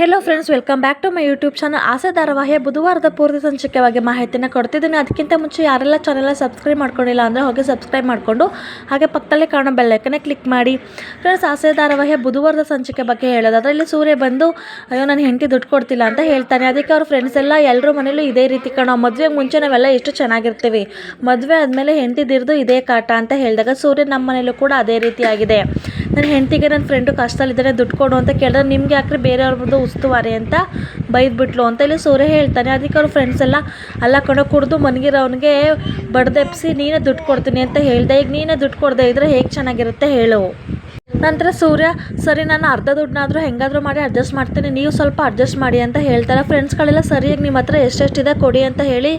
Hello friends, welcome back to my YouTube channel. Aase ಧಾರಾವಾಹಿಯ ಬುಧವಾರದ ಪೂರ್ತಿ ಸಂಚಿಕೆವಾಗಿ ಮಾಹಿತಿನ ಕೊಡ್ತಿದ್ದೀನಿ. ಅದಕ್ಕಿಂತ ಮುಂಚೆ ಯಾರೆಲ್ಲ ಚಾನೆಲ್ನ ಸಬ್ಸ್ಕ್ರೈಬ್ ಮಾಡ್ಕೊಂಡಿಲ್ಲ ಅಂದರೆ ಹೋಗಿ ಸಬ್ಸ್ಕ್ರೈಬ್ ಮಾಡಿಕೊಂಡು ಹಾಗೆ ಪಕ್ಕದಲ್ಲೇ ಕಾಣೋ ಬೆಲ್ಲೈಕನ್ನೇ ಕ್ಲಿಕ್ ಮಾಡಿ. ಫ್ರೆಂಡ್ಸ್, ಆಸೆ ಧಾರಾವಾಹಿಯ ಬುಧವಾರದ ಸಂಚಿಕೆ ಬಗ್ಗೆ ಹೇಳೋದಾದರೆ ಇಲ್ಲಿ ಸೂರ್ಯ ಬಂದು ಅಯ್ಯೋ ನನ್ನ ಹೆಂಡತಿ ದುಡ್ಡು ಕೊಡ್ತಿಲ್ಲ ಅಂತ ಹೇಳ್ತಾನೆ. ಅದಕ್ಕೆ ಅವ್ರ ಫ್ರೆಂಡ್ಸ್ ಎಲ್ಲ ಎಲ್ಲರೂ ಮನೇಲೂ ಇದೇ ರೀತಿ ಕಾಣೋ, ಮದುವೆಗೆ ಮುಂಚೆ ನಾವೆಲ್ಲ ಎಷ್ಟು ಚೆನ್ನಾಗಿರ್ತೀವಿ, ಮದುವೆ ಆದಮೇಲೆ ಹೆಂಡತಿದಿರ್ದು ಇದೇ ಕಾಟ ಅಂತ ಹೇಳಿದಾಗ ಸೂರ್ಯ ನಮ್ಮ ಮನೇಲೂ ಕೂಡ ಅದೇ ರೀತಿ ಆಗಿದೆ. ನನ್ನ ಹೆಂಡತಿಗೆ ನನ್ನ ಫ್ರೆಂಡು ಕಷ್ಟದಲ್ಲಿದ್ದಾರೆ, ದುಡ್ಡು ಕೊಡು ಅಂತ ಕೇಳಿದ್ರೆ ನಿಮ್ಗೆ ಯಾಕ್ರೆ ಬೇರೆಯವ್ರದ್ದು ಉಸ್ತುವಾರಿ ಅಂತ ಬೈದ್ಬಿಟ್ಲು ಅಂತ ಇಲ್ಲಿ ಸೂರ್ಯ ಹೇಳ್ತಾನೆ. ಅದಕ್ಕೆ ಅವ್ರ ಫ್ರೆಂಡ್ಸ್ ಎಲ್ಲ ಅಲ್ಲ ಕಣೋ, ಕುಡಿದು ಮನಗಿರೋನಿಗೆ ಬಡ್ದೆಪ್ಸಿ ನೀನೇ ದುಡ್ಡು ಕೊಡ್ತೀನಿ ಅಂತ ಹೇಳ್ದೆ, ಈಗ ನೀನೇ ದುಡ್ಡು ಕೊಡದೆ ಇದ್ರೆ ಹೇಗೆ ಚೆನ್ನಾಗಿರುತ್ತೆ ಹೇಳು. ನಂತರ ಸೂರ್ಯ ಸರಿ ನಾನು ಅರ್ಧ ದುಡ್ಡನ್ನಾದರೂ ಹೆಂಗಾದರೂ ಮಾಡಿ ಅಡ್ಜಸ್ಟ್ ಮಾಡ್ತೀನಿ, ನೀವು ಸ್ವಲ್ಪ ಅಡ್ಜಸ್ಟ್ ಮಾಡಿ ಅಂತ ಹೇಳ್ತಾರೆ. ಫ್ರೆಂಡ್ಸ್ಗಳೆಲ್ಲ ಸರಿಯಾಗಿ ನಿಮ್ಮ ಹತ್ರ ಎಷ್ಟೆಷ್ಟಿದೆ ಕೊಡಿ ಅಂತ ಹೇಳಿ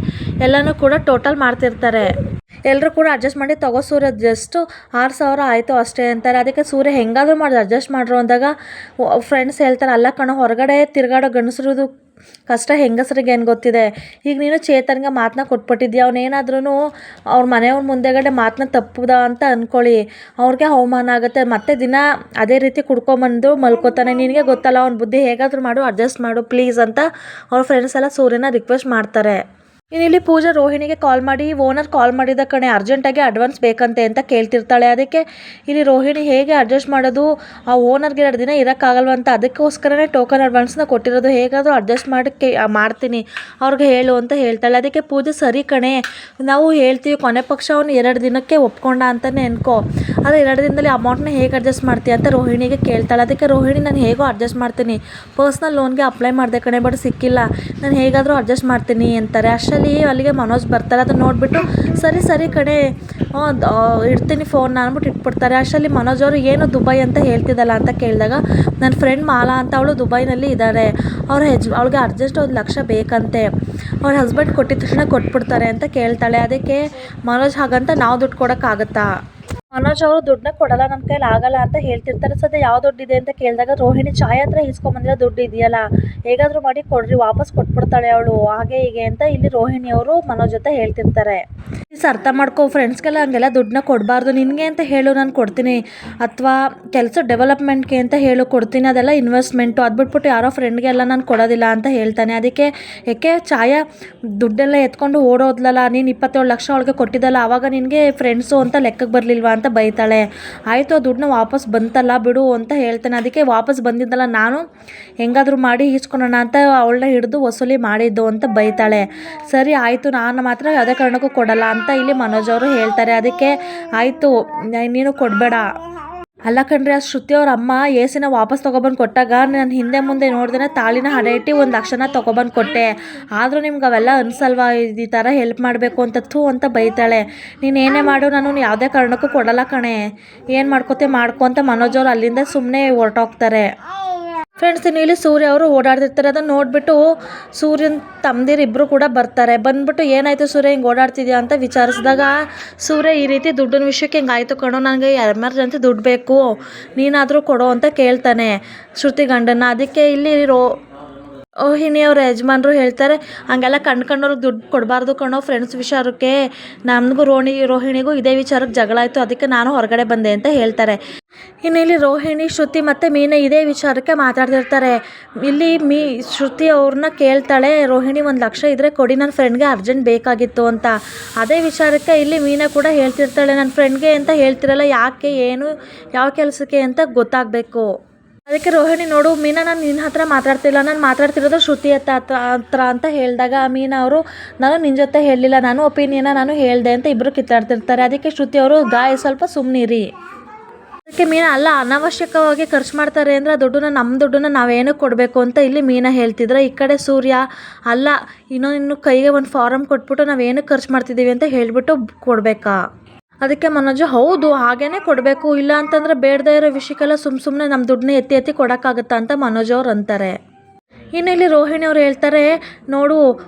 ಎಲ್ಲನೂ ಕೂಡ ಟೋಟಲ್ ಮಾಡ್ತಿರ್ತಾರೆ. ಎಲ್ಲರೂ ಕೂಡ ಅಡ್ಜಸ್ಟ್ ಮಾಡಿ ತಗೋ ಸೂರ್ಯ, ಜಸ್ಟು 6,000 ಆಯಿತು ಅಷ್ಟೇ ಅಂತಾರೆ. ಅದಕ್ಕೆ ಸೂರ್ಯ ಹೆಂಗಾದರೂ ಮಾಡಿ ಅಡ್ಜಸ್ಟ್ ಮಾಡ್ರು ಅಂದಾಗ ಫ್ರೆಂಡ್ಸ್ ಹೇಳ್ತಾರೆ ಅಲ್ಲ ಕಣೋ, ಹೊರಗಡೆ ತಿರುಗಾಡೋ ಗಂಡಸ್ರದ್ದು ಕಷ್ಟ ಹೆಂಗಸರಿಗೆ ಏನು ಗೊತ್ತಿದೆ, ಈಗ ನೀನು ಚೇತನ್ಗೆ ಮಾತನ್ನ ಕೊಟ್ಬಿಟ್ಟಿದ್ಯಾ, ಅವನೇನಾದ್ರೂ ಅವ್ರ ಮನೆಯವ್ರ ಮುಂದೆಗಡೆ ಮಾತನ್ನ ತಪ್ಪುದ ಅಂತ ಅಂದ್ಕೊಳ್ಳಿ, ಅವ್ರಿಗೆ ಅವಮಾನ ಆಗುತ್ತೆ, ಮತ್ತೆ ದಿನ ಅದೇ ರೀತಿ ಕುಡ್ಕೊಂಬಂದು ಮಲ್ಕೋತಾನೆ, ನಿನಗೆ ಗೊತ್ತಲ್ಲ ಅವ್ನ ಬುದ್ಧಿ, ಹೇಗಾದರೂ ಮಾಡು ಅಡ್ಜಸ್ಟ್ ಮಾಡು ಪ್ಲೀಸ್ ಅಂತ ಅವ್ರ ಫ್ರೆಂಡ್ಸ್ ಎಲ್ಲ ಸೂರ್ಯನ ರಿಕ್ವೆಸ್ಟ್ ಮಾಡ್ತಾರೆ. ಇಲ್ಲಿ ಪೂಜಾ ರೋಹಿಣಿಗೆ ಕಾಲ್ ಮಾಡಿ ಓನರ್ ಕಾಲ್ ಮಾಡಿದ ಕಣೆ, ಅರ್ಜೆಂಟಾಗಿ ಅಡ್ವಾನ್ಸ್ ಬೇಕಂತೆ ಅಂತ ಕೇಳ್ತಿರ್ತಾಳೆ. ಅದಕ್ಕೆ ಇಲ್ಲಿ ರೋಹಿಣಿ ಹೇಗೆ ಅಡ್ಜಸ್ಟ್ ಮಾಡೋದು, ಆ ಓನರ್ಗೆ 2 ದಿನ ಇರೋಕ್ಕಾಗಲ್ವಂತ, ಅದಕ್ಕೋಸ್ಕರನೇ ಟೋಕನ್ ಅಡ್ವಾನ್ಸ್ನ ಕೊಟ್ಟಿರೋದು, ಹೇಗಾದರೂ ಅಡ್ಜಸ್ಟ್ ಮಾಡ್ತೀನಿ ಅವ್ರಿಗೆ ಹೇಳು ಅಂತ ಹೇಳ್ತಾಳೆ. ಅದಕ್ಕೆ ಪೂಜೆ ಸರಿ ಕಣೆ, ನಾವು ಹೇಳ್ತೀವಿ, ಕೊನೆ ಪಕ್ಷ ಅವನು 2 ದಿನಕ್ಕೆ ಒಪ್ಕೊಂಡ ಅಂತಲೇ ಅನ್ಕೋ, ಆದರೆ 2 ದಿನದಲ್ಲಿ ಅಮೌಂಟ್ನ ಹೇಗೆ ಅಡ್ಜಸ್ಟ್ ಮಾಡ್ತೀಯ ಅಂತ ರೋಹಿಣಿಗೆ ಕೇಳ್ತಾಳೆ. ಅದಕ್ಕೆ ರೋಹಿಣಿ ನಾನು ಹೇಗೋ ಅಡ್ಜಸ್ಟ್ ಮಾಡ್ತೀನಿ, ಪರ್ಸ್ನಲ್ ಲೋನ್ಗೆ ಅಪ್ಲೈ ಮಾಡಿದೆ ಕಣೆ, ಬಟ್ ಸಿಕ್ಕಿಲ್ಲ, ನಾನು ಹೇಗಾದರೂ ಅಡ್ಜಸ್ಟ್ ಮಾಡ್ತೀನಿ ಅಂತಾರೆ. ಅಷ್ಟರಲ್ಲಿ ಅಲ್ಲಿಗೆ ಮನೋಜ್ ಬರ್ತಾರೆ. ಅದನ್ನು ನೋಡಿಬಿಟ್ಟು ಸರಿ ಕಣೆ ಇಡ್ತೀನಿ ಫೋನ್ ಅಂದ್ಬಿಟ್ಟು ಇಟ್ಬಿಡ್ತಾರೆ. ಅಷ್ಟರಲ್ಲಿ ಮನೋಜ್ ಅವರು ಏನು ದುಬೈ ಅಂತ ಹೇಳ್ತಿದ್ದಲ್ಲ ಅಂತ ಕೇಳಿದಾಗ ನನ್ನ ಫ್ರೆಂಡ್ ಮಾಲಾ ಅಂತ ಅವಳು ದುಬೈನಲ್ಲಿ ಇದ್ದಾರೆ, ಅವಳಿಗೆ ಅರ್ಜೆಂಟ್ 1 ಲಕ್ಷ ಬೇಕಂತೆ, ಅವ್ರ ಹಸ್ಬೆಂಡ್ ಕೊಟ್ಟಿದ ತಕ್ಷಣ ಕೊಟ್ಬಿಡ್ತಾರೆ ಅಂತ ಕೇಳ್ತಾಳೆ. ಅದಕ್ಕೆ ಮನೋಜ್ ಹಾಗಂತ ನಾವು ದುಡ್ಡು ಕೊಡೋಕ್ಕಾಗತ್ತಾ, ಮನೋಜ್ ಅವರು ದುಡ್ಡನ್ನ ಕೊಡಲ್ಲ, ನನ್ನ ಕೈಲಿ ಆಗಲ್ಲ ಅಂತ ಹೇಳ್ತಿರ್ತಾರೆ. ಸದ್ಯ ಯಾವ ದುಡ್ಡಿದೆ ಅಂತ ಕೇಳಿದಾಗ ರೋಹಿಣಿ ಚಾಯ್ ಹತ್ರ ಇಸ್ಕೊಂಬಂದಿರೋ ದುಡ್ಡು ಇದೆಯಲ್ಲ, ಹೇಗಾದರೂ ಮಾಡಿ ಕೊಡ್ರಿ, ವಾಪಸ್ ಕೊಟ್ಬಿಡ್ತಾಳೆ ಅವಳು, ಹಾಗೆ ಹೀಗೆ ಅಂತ ಇಲ್ಲಿ ರೋಹಿಣಿ ಅವರು ಮನೋಜ್ ಜೊತೆ ಹೇಳ್ತಿರ್ತಾರೆ. ಅರ್ಥ ಮಾಡ್ಕೊ, ಫ್ರೆಂಡ್ಸ್ಗೆಲ್ಲ ಹಂಗೆಲ್ಲ ದುಡ್ಡನ್ನ ಕೊಡಬಾರ್ದು, ನಿನಗೆ ಅಂತ ಹೇಳು ನಾನು ಕೊಡ್ತೀನಿ, ಅಥವಾ ಕೆಲಸ ಡೆವಲಪ್ಮೆಂಟ್ಗೆ ಅಂತ ಹೇಳು ಕೊಡ್ತೀನಿ, ಅದೆಲ್ಲ ಇನ್ವೆಸ್ಟ್ಮೆಂಟು, ಅದು ಬಿಟ್ಬಿಟ್ಟು ಯಾರೋ ಫ್ರೆಂಡ್ಗೆಲ್ಲ ನಾನು ಕೊಡೋದಿಲ್ಲ ಅಂತ ಹೇಳ್ತಾನೆ. ಅದಕ್ಕೆ ಯಾಕೆ ಛಾಯಾ ದುಡ್ಡೆಲ್ಲ ಎತ್ಕೊಂಡು ಓಡೋದ್ಲಲ್ಲ, ನೀನು 27 ಲಕ್ಷ ಅವಳಿಗೆ ಕೊಟ್ಟಿದ್ದಲ್ಲ, ಆವಾಗ ನಿನಗೆ ಫ್ರೆಂಡ್ಸು ಅಂತ ಲೆಕ್ಕಕ್ಕೆ ಬರಲಿಲ್ವಾ ಅಂತ ಬೈತಾಳೆ. ಆಯಿತು ಆ ದುಡ್ಡನ್ನ ವಾಪಸ್ ಬಂತಲ್ಲ ಬಿಡು ಅಂತ ಹೇಳ್ತಾನೆ. ಅದಕ್ಕೆ ವಾಪಸ್ ಬಂದಿದ್ದಲ್ಲ, ನಾನು ಹೆಂಗಾದರೂ ಮಾಡಿ ಈಸ್ಕೊಳೋಣ ಅಂತ ಅವಳನ್ನ ಹಿಡಿದು ವಸೂಲಿ ಮಾಡಿದ್ದು ಅಂತ ಬೈತಾಳೆ. ಸರಿ ಆಯಿತು, ನಾನು ಮಾತ್ರ ಯಾವುದೇ ಕಾರಣಕ್ಕೂ ಕೊಡಲ್ಲ ಅಂತ ಇಲ್ಲಿ ಮನೋಜ್ ಅವರು ಹೇಳ್ತಾರೆ. ಅದಕ್ಕೆ ಆಯಿತು ನೀನು ಕೊಡಬೇಡ, ಅಲ್ಲ ಕಣ್ರಿ, ಆ ಶ್ರುತಿ ಅವ್ರ ಅಮ್ಮ ಏಸಿನ ವಾಪಸ್ ತೊಗೊಬಂದು ಕೊಟ್ಟಾಗ ನಾನು ಹಿಂದೆ ಮುಂದೆ ನೋಡ್ದೇ ತಾಳಿನ ಹಡೆ ಇಟ್ಟು 1 ಲಕ್ಷನ ತೊಗೊಬಂದು ಕೊಟ್ಟೆ, ಆದರೂ ನಿಮ್ಗೆ ಅವೆಲ್ಲ ಅನ್ಸಲ್ವಾ, ಈ ಥರ ಹೆಲ್ಪ್ ಮಾಡಬೇಕು ಅಂತ ಅಂತ ಬೈತಾಳೆ. ನೀನು ಏನೇ ಮಾಡು ನಾನು ಯಾವುದೇ ಕಾರಣಕ್ಕೂ ಕೊಡಲ್ಲ ಕಣೆ, ಏನು ಮಾಡ್ಕೋತೆ ಮಾಡ್ಕೊ ಅಂತ ಮನೋಜ್ ಅವರು ಅಲ್ಲಿಂದ ಸುಮ್ಮನೆ ಹೊರಟೋಗ್ತಾರೆ. ಫ್ರೆಂಡ್ಸ್, ಇನ್ನು ಇಲ್ಲಿ ಸೂರ್ಯ ಅವರು ಓಡಾಡ್ತಿರ್ತಾರೆ. ಅದನ್ನು ನೋಡಿಬಿಟ್ಟು ಸೂರ್ಯನ ತಮ್ಮದಿರು ಇಬ್ಬರು ಕೂಡ ಬರ್ತಾರೆ. ಬಂದ್ಬಿಟ್ಟು ಏನಾಯಿತು ಸೂರ್ಯ ಹಿಂಗೆ ಓಡಾಡ್ತಿದ್ಯಾ ಅಂತ ವಿಚಾರಿಸಿದಾಗ ಸೂರ್ಯ ಈ ರೀತಿ ದುಡ್ಡಿನ ವಿಷಯಕ್ಕೆ ಹಿಂಗಾಯಿತು ಕಣೋ, ನನಗೆ ಎಮರ್ಜೆನ್ಸಿ ದುಡ್ಡು ಬೇಕು, ನೀನಾದರೂ ಕೊಡೋ ಅಂತ ಕೇಳ್ತಾನೆ ಶ್ರುತಿ ಗಂಡನ. ಅದಕ್ಕೆ ಇಲ್ಲಿ ರೋಹಿಣಿ ಅವ್ರ ಯಜಮಾನ್ರು ಹೇಳ್ತಾರೆ ಹಂಗೆಲ್ಲ ಕಂಡ್ಕೊಂಡವ್ರಿಗೆ ದುಡ್ಡು ಕೊಡಬಾರ್ದು ಕಣೋ, ಫ್ರೆಂಡ್ಸ್ ವಿಚಾರಕ್ಕೆ ನಮಗೂ ರೋಹಿಣಿಗೂ ಇದೇ ವಿಚಾರಕ್ಕೆ ಜಗಳ ಆಯಿತು, ಅದಕ್ಕೆ ನಾನು ಹೊರಗಡೆ ಬಂದೆ ಅಂತ ಹೇಳ್ತಾರೆ. ಇನ್ನು ಇಲ್ಲಿ ರೋಹಿಣಿ, ಶ್ರುತಿ ಮತ್ತು ಮೀನಾ ಇದೇ ವಿಚಾರಕ್ಕೆ ಮಾತಾಡ್ತಿರ್ತಾರೆ. ಇಲ್ಲಿ ಶ್ರುತಿ ಅವ್ರನ್ನ ಕೇಳ್ತಾಳೆ, ರೋಹಿಣಿ 1 ಲಕ್ಷ ಇದ್ದರೆ ಕೊಡಿ, ನನ್ನ ಫ್ರೆಂಡ್ಗೆ ಅರ್ಜೆಂಟ್ ಬೇಕಾಗಿತ್ತು ಅಂತ. ಅದೇ ವಿಚಾರಕ್ಕೆ ಇಲ್ಲಿ ಮೀನಾ ಕೂಡ ಹೇಳ್ತಿರ್ತಾಳೆ, ನನ್ನ ಫ್ರೆಂಡ್ಗೆ ಅಂತ ಹೇಳ್ತಿರಲ್ಲ, ಯಾಕೆ, ಏನು, ಯಾವ ಕೆಲಸಕ್ಕೆ ಅಂತ ಗೊತ್ತಾಗಬೇಕು. ಅದಕ್ಕೆ ರೋಹಿಣಿ, ನೋಡು ಮೀನಾ, ನಾನು ನಿನ್ನ ಹತ್ರ ಮಾತಾಡ್ತಿಲ್ಲ, ನಾನು ಮಾತಾಡ್ತಿರೋದು ಶ್ರುತಿ ಹತ್ರ ಅಂತ ಹೇಳಿದಾಗ ಮೀನಾ ಅವರು ನಾನು ನಿನ್ನ ಜೊತೆ ಹೇಳಲಿಲ್ಲ, ನಾನು ಒಪಿನಿಯನ್ನ ನಾನು ಹೇಳಿದೆ ಅಂತ ಇಬ್ಬರು ಕಿತ್ತಾಡ್ತಿರ್ತಾರೆ. ಅದಕ್ಕೆ ಶ್ರುತಿ ಅವರು ಸ್ವಲ್ಪ ಸುಮ್ಮನಿರಿ. ಅದಕ್ಕೆ ಮೀನಾ, ಅಲ್ಲ ಅನಾವಶ್ಯಕವಾಗಿ ಖರ್ಚು ಮಾಡ್ತಾರೆ ಅಂದರೆ ಆ ದುಡ್ಡನ್ನ ನಮ್ಮ ದುಡ್ಡನ್ನ ನಾವೇನಕ್ಕೆ ಕೊಡಬೇಕು ಅಂತ ಇಲ್ಲಿ ಮೀನಾ ಹೇಳ್ತಿದ್ರೆ, ಈ ಕಡೆ ಸೂರ್ಯ ಅಲ್ಲ ಇನ್ನು ಕೈಗೆ 1 ಫಾರಮ್ ಕೊಟ್ಬಿಟ್ಟು ನಾವೇನಕ್ಕೆ ಖರ್ಚು ಮಾಡ್ತಿದ್ದೀವಿ ಅಂತ ಹೇಳಿಬಿಟ್ಟು ಕೊಡಬೇಕಾ. ಅದಕ್ಕೆ ಮನೋಜ್, ಹೌದು ಹಾಗೇ ಕೊಡಬೇಕು, ಇಲ್ಲ ಅಂತಂದರೆ ಬೇಡದೇ ಇರೋ ವಿಷಯಕ್ಕೆಲ್ಲ ಸುಮ್ಮನೆ ನಮ್ಮ ದುಡ್ಡನ್ನ ಎತ್ತಿ ಕೊಡೋಕ್ಕಾಗುತ್ತಾ ಅಂತ ಮನೋಜ್ ಅವ್ರು ಅಂತಾರೆ. ಇನ್ನು ಇಲ್ಲಿ ರೋಹಿಣಿ ಅವ್ರು ಹೇಳ್ತಾರೆ, ನೋಡು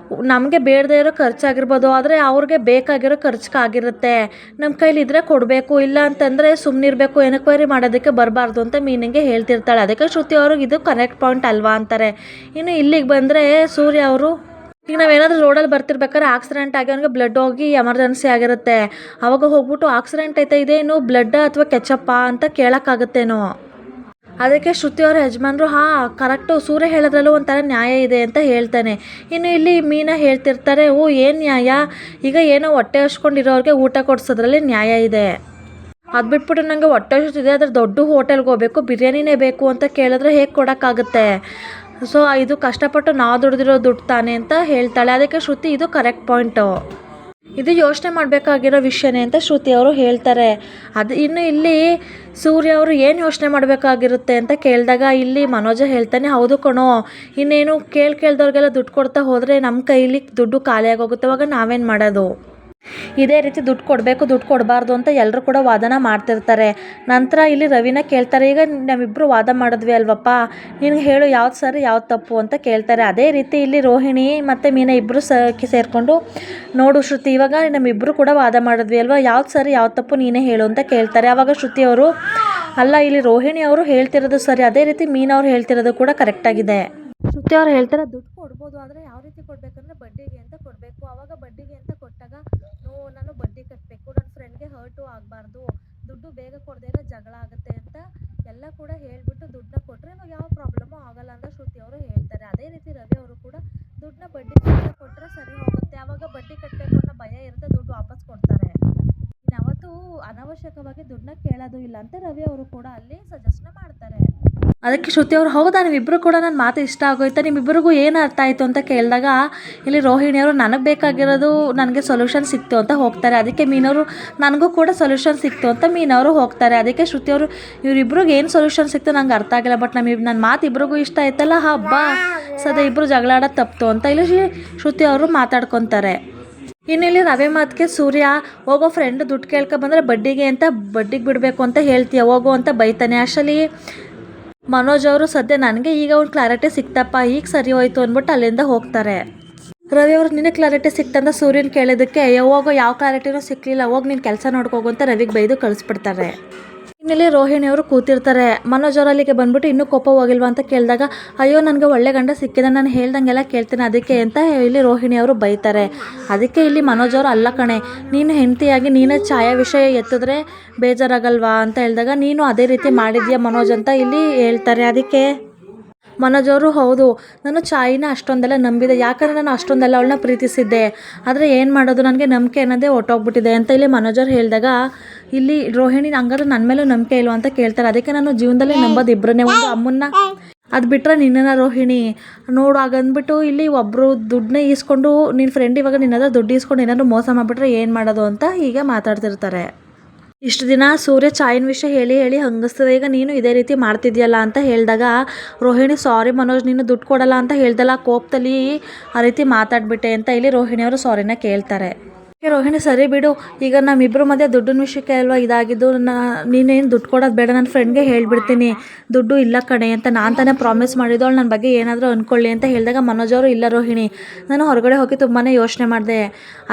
ನಮಗೆ ಬೇಡದೇ ಇರೋ ಖರ್ಚಾಗಿರ್ಬೋದು, ಆದರೆ ಅವ್ರಿಗೆ ಬೇಕಾಗಿರೋ ಖರ್ಚಾಗಿರುತ್ತೆ, ನಮ್ಮ ಕೈಲಿದ್ರೆ ಕೊಡಬೇಕು, ಇಲ್ಲ ಅಂತಂದರೆ ಸುಮ್ಮನಿರಬೇಕು, ಎನ್ಕ್ವೈರಿ ಮಾಡೋದಕ್ಕೆ ಬರಬಾರ್ದು ಅಂತ ಮೀನಿಂಗೆ ಹೇಳ್ತಿರ್ತಾಳೆ. ಅದಕ್ಕೆ ಶ್ರುತಿ ಅವ್ರಿಗೆ ಇದು ಕನೆಕ್ಟ್ ಪಾಯಿಂಟ್ ಅಲ್ವಾ ಅಂತಾರೆ. ಇನ್ನು ಇಲ್ಲಿಗೆ ಬಂದರೆ ಸೂರ್ಯ ಅವರು, ಈಗ ನಾವೇನಾದರೂ ರೋಡಲ್ಲಿ ಬರ್ತಿರ್ಬೇಕಾದ್ರೆ ಆಕ್ಸಿಡೆಂಟ್ ಆಗಿ ಅವ್ನಿಗೆ ಬ್ಲಡ್ ಹೋಗಿ ಎಮರ್ಜೆನ್ಸಿ ಆಗಿರುತ್ತೆ, ಆವಾಗ ಹೋಗ್ಬಿಟ್ಟು ಆಕ್ಸಿಡೆಂಟ್ ಆಯ್ತಾ, ಇದೇನು ಬ್ಲಡ್ ಅಥವಾ ಕೆಚಪ್ಪಾ ಅಂತ ಕೇಳೋಕ್ಕಾಗುತ್ತೇನೋ. ಅದಕ್ಕೆ ಶ್ರುತಿಯವರ ಯಜಮಾನರು ಕರೆಕ್ಟು ಸೂರ್ಯ ಹೇಳೋದ್ರಲ್ಲೂ ಒಂಥರ ನ್ಯಾಯ ಇದೆ ಅಂತ ಹೇಳ್ತಾನೆ. ಇನ್ನು ಇಲ್ಲಿ ಮೀನಾ ಹೇಳ್ತಿರ್ತಾರೆ, ಏನು ನ್ಯಾಯ, ಈಗ ಏನೋ ಹೊಟ್ಟೆ ಹಚ್ಕೊಂಡಿರೋರಿಗೆ ಊಟ ಕೊಡ್ಸೋದ್ರಲ್ಲಿ ನ್ಯಾಯ ಇದೆ, ಅದು ಬಿಟ್ಬಿಟ್ಟು ನನಗೆ ಹೊಟ್ಟೆ ಹಸಿತಿದೆ ಅದ್ರ ದೊಡ್ಡ ಹೋಟೆಲ್ಗೆ ಹೋಗ್ಬೇಕು, ಬಿರಿಯಾನಿನೇ ಬೇಕು ಅಂತ ಕೇಳಿದ್ರೆ ಹೇಗೆ ಕೊಡೋಕ್ಕಾಗುತ್ತೆ. ಸೊ ಇದು ಕಷ್ಟಪಟ್ಟು ನಾವು ದುಡ್ದಿರೋ ದುಡ್ಡು ತಾನೆ ಅಂತ ಹೇಳ್ತಾಳೆ. ಅದಕ್ಕೆ ಶ್ರುತಿ ಇದು ಕರೆಕ್ಟ್ ಪಾಯಿಂಟು, ಇದು ಯೋಚನೆ ಮಾಡಬೇಕಾಗಿರೋ ವಿಷಯನೇ ಅಂತ ಶ್ರುತಿ ಅವರು ಹೇಳ್ತಾರೆ. ಇನ್ನು ಇಲ್ಲಿ ಸೂರ್ಯ ಅವರು ಏನು ಯೋಚನೆ ಮಾಡಬೇಕಾಗಿರುತ್ತೆ ಅಂತ ಕೇಳಿದಾಗ ಇಲ್ಲಿ ಮನೋಜ ಹೇಳ್ತಾನೆ, ಹೌದು ಕಣೋ, ಇನ್ನೇನು ಕೇಳ್ದವ್ರಿಗೆಲ್ಲ ದುಡ್ಡು ಕೊಡ್ತಾ ಹೋದರೆ ನಮ್ಮ ಕೈಲಿ ದುಡ್ಡು ಖಾಲಿಯಾಗೋಗುತ್ತೆ, ಅವಾಗ ನಾವೇನು ಮಾಡೋದು. ಇದೇ ರೀತಿ ದುಡ್ಡು ಕೊಡಬೇಕು ದುಡ್ಡು ಕೊಡಬಾರ್ದು ಅಂತ ಎಲ್ಲರೂ ಕೂಡ ವಾದನ ಮಾಡ್ತಿರ್ತಾರೆ. ನಂತರ ಇಲ್ಲಿ ರವಿನ ಕೇಳ್ತಾರೆ, ಈಗ ನಾವಿಬ್ಬರು ವಾದ ಮಾಡಿದ್ವಿ ಅಲ್ವಪ್ಪ, ನಿನಗೆ ಹೇಳು ಯಾವ್ದು ಸರಿ ಯಾವ್ದು ತಪ್ಪು ಅಂತ ಕೇಳ್ತಾರೆ. ಅದೇ ರೀತಿ ಇಲ್ಲಿ ರೋಹಿಣಿ ಮತ್ತು ಮೀನಾ ಇಬ್ಬರು ಸೇರಿಕೊಂಡು, ನೋಡು ಶ್ರುತಿ, ಇವಾಗ ನಮ್ಮಿಬ್ಬರು ಕೂಡ ವಾದ ಮಾಡಿದ್ವಿ ಅಲ್ವಾ, ಯಾವ್ದು ಸರಿ ಯಾವ್ದು ತಪ್ಪು ನೀನೇ ಹೇಳು ಅಂತ ಕೇಳ್ತಾರೆ. ಆವಾಗ ಶ್ರುತಿ ಅವರು, ಅಲ್ಲ, ಇಲ್ಲಿ ರೋಹಿಣಿ ಅವರು ಹೇಳ್ತಿರೋದು ಸರಿ, ಅದೇ ರೀತಿ ಮೀನಾ ಅವ್ರು ಹೇಳ್ತಿರೋದು ಕೂಡ ಕರೆಕ್ಟಾಗಿದೆ. ಶ್ರುತಿ ಅವ್ರು ಹೇಳ್ತಾರೆ, ದುಡ್ಡು ಕೊಡ್ಬೋದು, ಆದರೆ ಯಾವ ರೀತಿ ಕೊಡಬೇಕಂದ್ರೆ ಬಡ್ಡಿಗೆ ಅಂತ ಕೊಡಬೇಕು. ಆವಾಗ ಬಡ್ಡಿಗೆ ಅಂತ ಕೊಟ್ಟಾಗ ನಾನು ಬಡ್ಡಿ ಕಟ್ಟಬೇಕು, ನನ್ನ ಫ್ರೆಂಡ್ಗೆ ಹರ್ಟು ಆಗಬಾರ್ದು, ದುಡ್ಡು ಬೇಗ ಕೊಡದೇ ಇರೋ ಜಗಳ ಆಗುತ್ತೆ ಅಂತ ಎಲ್ಲ ಕೂಡ ಹೇಳ್ಬಿಟ್ಟು ದುಡ್ಡನ್ನ ಕೊಟ್ಟರೆ ಇವಾಗ ಯಾವ ಪ್ರಾಬ್ಲಮ್ಮು ಆಗಲ್ಲ ಅಂತ ಶ್ರುತಿ ಅವರು ಹೇಳ್ತಾರೆ. ಅದೇ ರೀತಿ ರವಿ ಅವರು ಕೂಡ ದುಡ್ಡನ್ನ ಬಡ್ಡಿ ಕೊಟ್ಟರೆ ಸರಿ ಹೋಗುತ್ತೆ, ಆವಾಗ ಬಡ್ಡಿ ಕಟ್ಟಬೇಕು ಅನ್ನೋ ಭಯ ಇರುತ್ತೆ, ದುಡ್ಡು ವಾಪಸ್ ಕೊಡ್ತಾರೆ. ಯಾವತ್ತೂ ಅನಾವಶ್ಯಕವಾಗಿ ದುಡ್ಡನ್ನ ಕೇಳೋದು ಇಲ್ಲ ಅಂತ ರವಿ ಅವರು ಕೂಡ ಅಲ್ಲಿ ಸಜೆಸ್ಟ್ನ ಮಾಡ್ತಾರೆ. ಅದಕ್ಕೆ ಶ್ರುತಿ ಅವರು, ಹೌದಾ, ನೀವಿಬ್ಬರು ಕೂಡ ನನ್ನ ಮಾತು ಇಷ್ಟ ಆಗೋಯ್ತಾ, ನಿಮ್ಮಿಬ್ಬರಿಗೂ ಏನು ಅರ್ಥ ಆಯಿತು ಅಂತ ಕೇಳಿದಾಗ ಇಲ್ಲಿ ರೋಹಿಣಿಯವರು, ನನಗೆ ಬೇಕಾಗಿರೋದು ನನಗೆ ಸೊಲ್ಯೂಷನ್ ಸಿಕ್ತು ಅಂತ ಹೋಗ್ತಾರೆ. ಅದಕ್ಕೆ ಮೀನವರು, ನನಗೂ ಕೂಡ ಸೊಲ್ಯೂಷನ್ ಸಿಕ್ತು ಅಂತ ಮೀನವರು ಹೋಗ್ತಾರೆ. ಅದಕ್ಕೆ ಶ್ರುತಿ ಅವರು, ಇವರಿಬ್ರಿಗೆ ಏನು ಸೊಲ್ಯೂಷನ್ ಸಿಕ್ತು ನಂಗೆ ಅರ್ಥ ಆಗಿಲ್ಲ, ಬಟ್ ನನ್ನ ಮಾತು ಇಬ್ರಿಗೂ ಇಷ್ಟ ಆಯ್ತಲ್ಲ, ಹಬ್ಬ ಸದಾ ಇಬ್ಬರು ಜಗಳಾಡೋದು ತಪ್ಪಿತು ಅಂತ ಇಲ್ಲಿ ಶ್ರುತಿ ಅವರು ಮಾತಾಡ್ಕೊತಾರೆ. ಇನ್ನು ಇಲ್ಲಿ ರವೆ ಮಾತಿಗೆ ಸೂರ್ಯ, ಹೋಗೋ ಫ್ರೆಂಡ್ ದುಡ್ಡು ಕೇಳ್ಕೊಬಂದ್ರೆ ಬಡ್ಡಿಗೆ ಬಿಡಬೇಕು ಅಂತ ಹೇಳ್ತೀಯ, ಹೋಗೋ ಅಂತ ಬೈತಾನೆ. ಅಷ್ಟರಲ್ಲಿ ಮನೋಜ್ ಅವರು, ಸದ್ಯ ನನಗೆ ಈಗ ಒಂದು ಕ್ಲಾರಿಟಿ ಸಿಕ್ತಪ್ಪ, ಈಗ ಸರಿ ಹೋಯ್ತು ಅಂದ್ಬಿಟ್ಟು ಅಲ್ಲಿಂದ ಹೋಗ್ತಾರೆ. ರವಿ ಅವರು, ನಿನಗೆ ಕ್ಲಾರಿಟಿ ಸಿಕ್ತಂತ ಸೂರ್ಯನ ಕೇಳಿದ್ದಕ್ಕೆ, ಹೋಗೋ, ಯಾವ ಕ್ಲಾರಿಟಿನೂ ಸಿಕ್ಕಲಿಲ್ಲ, ಹೋಗಿ ನೀನು ಕೆಲಸ ನೋಡ್ಕೋಗು ಅಂತ ರವಿಗೆ ಬೈದು ಕಳಿಸ್ಬಿಡ್ತಾರೆ. ಇನ್ನಿಲ್ಲಿ ರೋಹಿಣಿ ಅವರು ಕೂತಿರ್ತಾರೆ. ಮನೋಜ್ ಅವರು ಅಲ್ಲಿಗೆ ಬಂದ್ಬಿಟ್ಟು ಇನ್ನೂ ಕೋಪ ಹೋಗಿಲ್ವಾ ಅಂತ ಕೇಳಿದಾಗ, ಅಯ್ಯೋ ನನಗೆ ಒಳ್ಳೆ ಗಂಡ ಸಿಕ್ಕಿದ, ನಾನು ಹೇಳ್ದಂಗೆಲ್ಲ ಕೇಳ್ತೀನಿ ಅದಕ್ಕೆ ಅಂತ ಇಲ್ಲಿ ರೋಹಿಣಿ ಅವರು ಬೈತಾರೆ. ಅದಕ್ಕೆ ಇಲ್ಲಿ ಮನೋಜ್ ಅವರು, ಅಲ್ಲ ಕಣೆ, ನೀನು ಹೆಂಡತಿಯಾಗಿ ನೀನೇ ಛಾಯಾ ವಿಷಯ ಎತ್ತಿದ್ರೆ ಬೇಜಾರಾಗಲ್ವಾ ಅಂತ ಹೇಳಿದಾಗ, ನೀನು ಅದೇ ರೀತಿ ಮಾಡಿದ್ಯಾ ಮನೋಜ್ ಅಂತ ಇಲ್ಲಿ ಹೇಳ್ತಾರೆ. ಅದಕ್ಕೆ ಮನೋಜ್ ಅವರು, ಹೌದು, ನಾನು ಛಾಯಿನ ಅಷ್ಟೊಂದೆಲ್ಲ ನಂಬಿದೆ, ಯಾಕಂದರೆ ನಾನು ಅಷ್ಟೊಂದೆಲ್ಲ ಅವಳನ್ನ ಪ್ರೀತಿಸಿದ್ದೆ, ಆದರೆ ಏನು ಮಾಡೋದು, ನನಗೆ ನಂಬಿಕೆ ಅನ್ನೋದೇ ಹೊಟ್ಟೋಗ್ಬಿಟ್ಟಿದೆ ಅಂತ ಇಲ್ಲಿ ಮನೋಜ್ ಅವರು ಹೇಳಿದಾಗ, ಇಲ್ಲಿ ರೋಹಿಣಿ, ಹಂಗಾದ್ರೆ ನನ್ನ ಮೇಲೂ ನಂಬಿಕೆ ಇಲ್ವಾ ಅಂತ ಕೇಳ್ತಾರೆ. ಅದಕ್ಕೆ ನಾನು ಜೀವನದಲ್ಲಿ ನಂಬೋದು ಇಬ್ಬರನ್ನೇ, ಒಂದು ಅಮ್ಮನ್ನ, ಅದು ಬಿಟ್ಟರೆ ನಿನ್ನ ರೋಹಿಣಿ ನೋಡು, ಹಾಗಂದ್ಬಿಟ್ಟು ಇಲ್ಲಿ ಒಬ್ಬರು ದುಡ್ಡನ್ನ ಈಸ್ಕೊಂಡು, ನಿನ್ನ ಫ್ರೆಂಡ್ ಇವಾಗ ನಿನ್ನ ಹತ್ರ ದುಡ್ಡು ಈಸ್ಕೊಂಡು ಏನಾದರೂ ಮೋಸ ಮಾಡಿಬಿಟ್ರೆ ಏನು ಮಾಡೋದು ಅಂತ ಹೀಗೆ ಮಾತಾಡ್ತಿರ್ತಾರೆ. ಇಷ್ಟು ದಿನ ಸೂರ್ಯ ಚಾಯಿನ ವಿಷಯ ಹೇಳಿ ಹಂಗಿಸ್ತದೆ, ಈಗ ನೀನು ಇದೇ ರೀತಿ ಮಾಡ್ತಿದ್ಯಲ್ಲ ಅಂತ ಹೇಳಿದಾಗ ರೋಹಿಣಿ, ಸಾರಿ ಮನೋಜ್, ನೀನು ದುಡ್ಡು ಕೊಡಲ್ಲ ಅಂತ ಹೇಳ್ದಲ್ಲ, ಕೋಪದಲ್ಲಿ ಆ ರೀತಿ ಮಾತಾಡ್ಬಿಟ್ಟೆ ಅಂತ ಇಲ್ಲಿ ರೋಹಿಣಿಯವರು ಸಾರಿನ ಕೇಳ್ತಾರೆ. ರೋಹಿಣಿ, ಸರಿ ಬಿಡು, ಈಗ ನಮ್ಮಿಬ್ಬರು ಮಧ್ಯೆ ದುಡ್ಡಿನ ವಿಷಯಕ್ಕೆ ಅಲ್ವಾ ಇದಾಗಿದ್ದು, ನೀನೇನು ದುಡ್ಡು ಕೊಡೋದು ಬೇಡ, ನನ್ನ ಫ್ರೆಂಡ್ಗೆ ಹೇಳ್ಬಿಡ್ತೀನಿ ದುಡ್ಡು ಇಲ್ಲ ಕಣೆ ಅಂತ, ನಾನು ತಾನೇ ಪ್ರಾಮಿಸ್ ಮಾಡಿದವಳು ನನ್ನ ಬಗ್ಗೆ ಏನಾದರೂ ಅಂದ್ಕೊಳ್ಳಿ ಅಂತ ಹೇಳಿದಾಗ ಮನೋಜ್ ಅವರು, ಇಲ್ಲ ರೋಹಿಣಿ, ನಾನು ಹೊರಗಡೆ ಹೋಗಿ ತುಂಬಾ ಯೋಚನೆ ಮಾಡಿದೆ,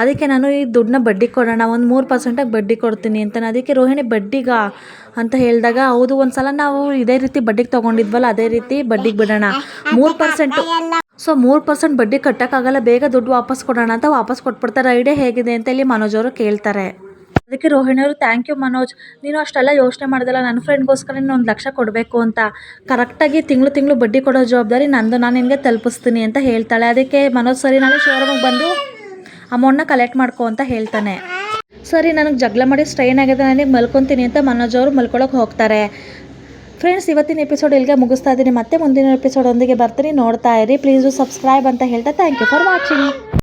ಅದಕ್ಕೆ ನಾನು ಈ ದುಡ್ಡನ್ನ ಬಡ್ಡಿಗೆ ಕೊಡೋಣ, ಒಂದು 3% ಬಡ್ಡಿ ಕೊಡ್ತೀನಿ ಅಂತ. ಅದಕ್ಕೆ ರೋಹಿಣಿ, ಬಡ್ಡಿಗ ಅಂತ ಹೇಳಿದಾಗ, ಹೌದು, ಒಂದು ಸಲ ನಾವು ಇದೇ ರೀತಿ ಬಡ್ಡಿಗೆ ತೊಗೊಂಡಿದ್ವಲ್ಲ, ಅದೇ ರೀತಿ ಬಡ್ಡಿಗೆ ಬಿಡೋಣ, 3%. ಸೊ 3% ಬಡ್ಡಿ ಕಟ್ಟೋಕ್ಕಾಗಲ್ಲ, ಬೇಗ ದುಡ್ಡು ವಾಪಸ್ ಕೊಡೋಣ ಅಂತ ವಾಪಸ್ ಕೊಟ್ಬಿಡ್ತಾರೆ. ಐಡಿಯಾ ಹೇಗಿದೆ ಅಂತ ಇಲ್ಲಿ ಮನೋಜ್ ಅವರು ಕೇಳ್ತಾರೆ. ಅದಕ್ಕೆ ರೋಹಿಣಿ ಅವರು, ಥ್ಯಾಂಕ್ ಯು ಮನೋಜ್, ನೀನು ಅಷ್ಟೆಲ್ಲ ಯೋಚನೆ ಮಾಡಿದಲ್ಲ, ನನ್ನ ಫ್ರೆಂಡ್ಗೋಸ್ಕರ ನೀನು 1 ಲಕ್ಷ ಕೊಡಬೇಕು ಅಂತ, ಕರೆಕ್ಟಾಗಿ ತಿಂಗಳು ಬಡ್ಡಿ ಕೊಡೋ ಜವಾಬ್ದಾರಿ ನಂದು, ನಾನು ನಿನಗೆ ತಲುಪಿಸ್ತೀನಿ ಅಂತ ಹೇಳ್ತಾಳೆ. ಅದಕ್ಕೆ ಮನೋಜ್, ಸರಿ, ನಾಳೆ ಶೋರೂಮಿಗೆ ಬಂದು ಅಮೌಂಟ್ನ ಕಲೆಕ್ಟ್ ಮಾಡ್ಕೊ ಅಂತ ಹೇಳ್ತಾನೆ. ಸರಿ, ನನಗೆ ಜಗಳ ಮಾಡಿ ಸ್ಟ್ರೈನ್ ಆಗಿದೆ, ನನಗೆ ಮಲ್ಕೊತೀನಿ ಅಂತ ಮನೋಜ್ ಅವರು ಮಲ್ಕೊಳ್ಳೋಕೆ ಹೋಗ್ತಾರೆ. ಫ್ರೆಂಡ್ಸ್, ಇವತ್ತಿನ ಎಪಿಸೋಡ್ ಇಲ್ಲಿಗೆ ಮುಗಿಸ್ತಾ ಇದ್ದೀನಿ. ಮತ್ತೆ ಮುಂದಿನ ಎಪಿಸೋಡ್ ಒಂದಿಗೆ ಬರ್ತೀನಿ, ನೋಡ್ತಾ ಇರಿ. ಪ್ಲೀಸ್ ಸಬ್ಸ್ಕ್ರೈಬ್ ಅಂತ ಹೇಳ್ತಾ ಥ್ಯಾಂಕ್ ಯು ಫಾರ್ ವಾಚಿಂಗ್.